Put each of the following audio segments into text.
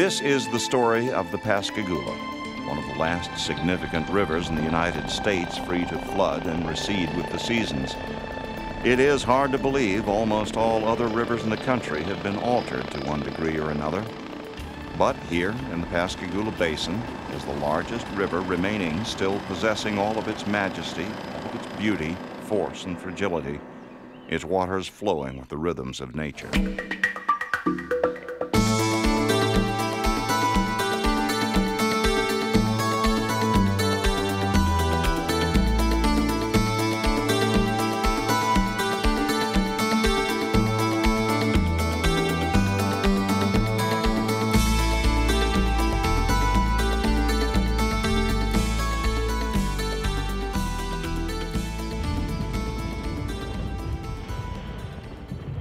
This is the story of the Pascagoula, one of the last significant rivers in the United States free to flood and recede with the seasons. It is hard to believe almost all other rivers in the country have been altered to one degree or another. But here in the Pascagoula Basin is the largest river remaining, still possessing all of its majesty, all of its beauty, force, and fragility, its waters flowing with the rhythms of nature.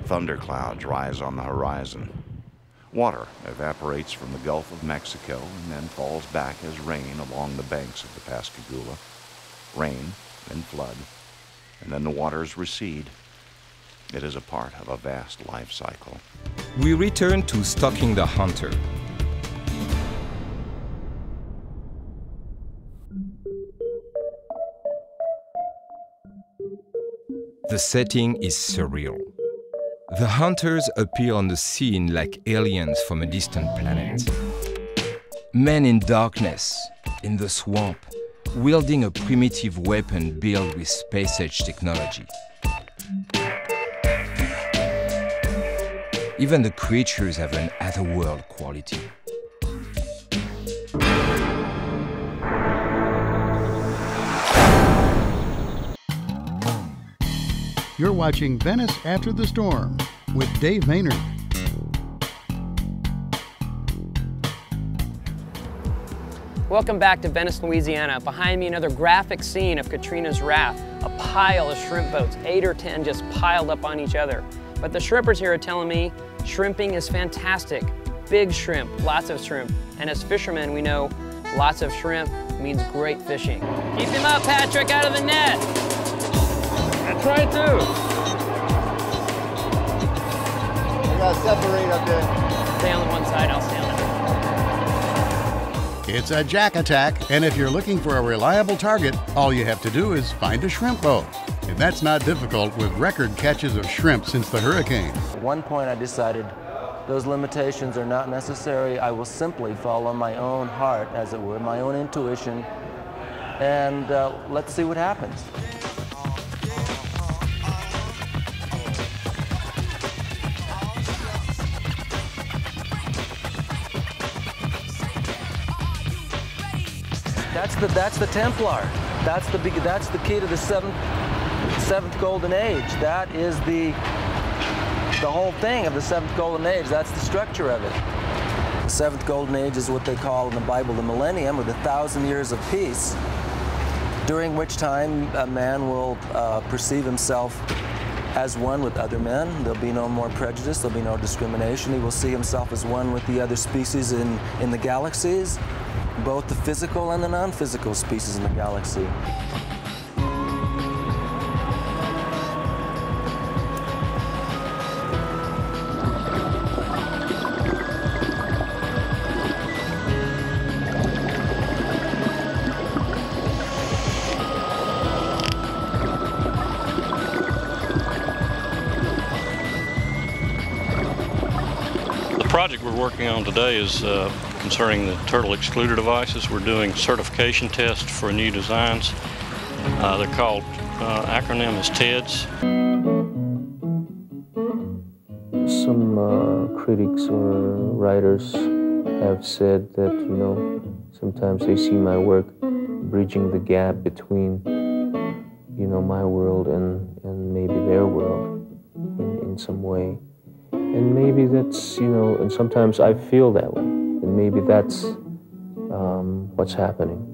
Thunderclouds rise on the horizon. Water evaporates from the Gulf of Mexico and then falls back as rain along the banks of the Pascagoula. Rain, then flood, and then the waters recede. It is a part of a vast life cycle. We return to Stalking the Hunter. The setting is surreal. The hunters appear on the scene like aliens from a distant planet. Men in darkness, in the swamp, wielding a primitive weapon built with space-age technology. Even the creatures have an otherworld quality. You're watching Venice After the Storm with Dave Maynard. Welcome back to Venice, Louisiana. Behind me, another graphic scene of Katrina's wrath. A pile of shrimp boats, 8 or 10 just piled up on each other. But the shrimpers here are telling me shrimping is fantastic. Big shrimp, lots of shrimp. And as fishermen, we know lots of shrimp means great fishing. Keep him up, Patrick, out of the net. That's right, too. We gotta separate up there. Stay on the one side, I'll stay on the other. It's a jack attack, and if you're looking for a reliable target, all you have to do is find a shrimp boat. And that's not difficult with record catches of shrimp since the hurricane. At one point I decided those limitations are not necessary. I will simply follow my own heart, as it were, my own intuition, and let's see what happens. That's the Templar. That's the key to the seventh golden age. That is the whole thing of the seventh golden age. That's the structure of it. The seventh golden age is what they call in the Bible the millennium, or the 1,000 years of peace, during which time a man will perceive himself as one with other men. There'll be no more prejudice, there'll be no discrimination. He will see himself as one with the other species in the galaxies, both the physical and the non-physical species in the galaxy. The project we're working on today is concerning the turtle excluder devices. We're doing certification tests for new designs. They're called, acronym is TEDS. Some critics or writers have said that, sometimes they see my work bridging the gap between, my world and maybe their world in some way. And maybe that's, and sometimes I feel that way. And maybe that's what's happening.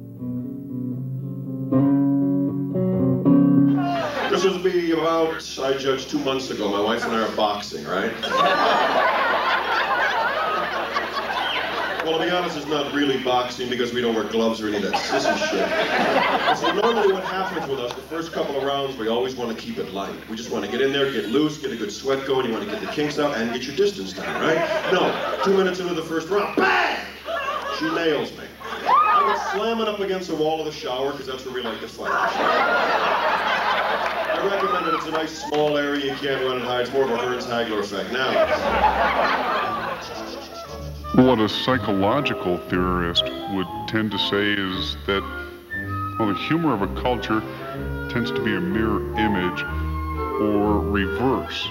This was be about, I judged 2 months ago. My wife and I are boxing, right? Well, to be honest, it's not really boxing because we don't wear gloves or any of that sissy shit. So normally what happens with us, the first couple of rounds, we always want to keep it light. We just want to get in there, get loose, get a good sweat going, you want to get the kinks out and get your distance down, right? No, 2 minutes into the first round, bang! She nails me. I go slamming up against the wall of the shower because that's where we like to fight. I recommend that it's a nice small area, you can't run and hide. It's more of a Hearns-Hagler effect. Now. What a psychological theorist would tend to say is that, well, the humor of a culture tends to be a mirror image or reverse